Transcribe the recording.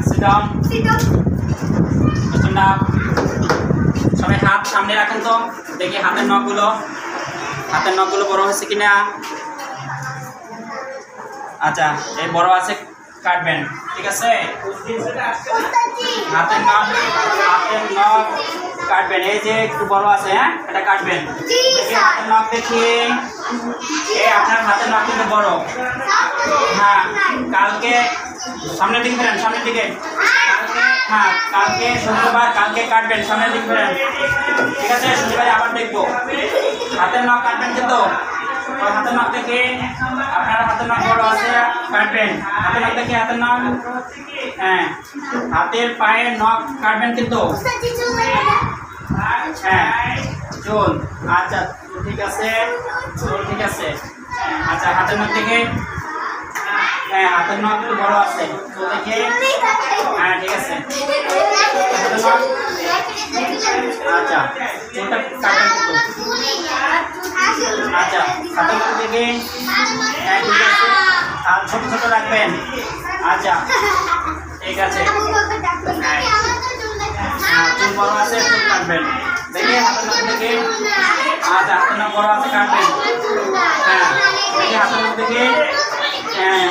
Sit down. Stand up. সবাই হাত সামনে রাখেন তো দেখি হাতের নখগুলো বড় হয়েছে কিনা। আচ্ছা এই বড় আছে কাটবেন, ঠিক আছে? হাতের নখ কাটবেন, এই যে একটু বড় আছে, হ্যাঁ এটা কাটবেন। হাতের নখ দেখি, এই আপনার হাতের নখ কিন্তু বড়। হ্যাঁ কালকে সামনের দিকে ফেরেন, সামনের দিকে। হ্যাঁ কালকে শুক্রবার, কালকে কাটবেন, সামনের দিকে ফেরেন, ঠিক আছে? শনিবারে আবার দেখবো। হাতের নখ কাটবেন কিন্তু হাতের নখ থেকে আপনার হাতের নখ বড় আছে, কাটবেন। হাতের নখ থেকে হাতের নখ, হ্যাঁ হাতের পায়ের নখ কাটবেন কিন্তু। হ্যাঁ চুল, আচ্ছা ঠিক আছে, চুল ঠিক আছে। আচ্ছা হাতের নখ থেকে, হ্যাঁ হাতের নখ একটু বড় আছে, চুল থেকে, হ্যাঁ ঠিক আছে। হাতের নখ, আচ্ছা চুলটা কাটবেন কিন্তু। আচ্ছা হাতের নখ থেকে, হ্যাঁ ঠিক আছে, আর ছোট ছোট রাখবেন। আচ্ছা ঠিক আছে, হ্যাঁ চুল বড় আছে, চুল কাটবেন দেখে হাতের নখ থেকে। আচ্ছা হাতের নখ বড় আছে, কাটবেন। হ্যাঁ দেখে হাতের নখ থেকে, হ্যাঁ।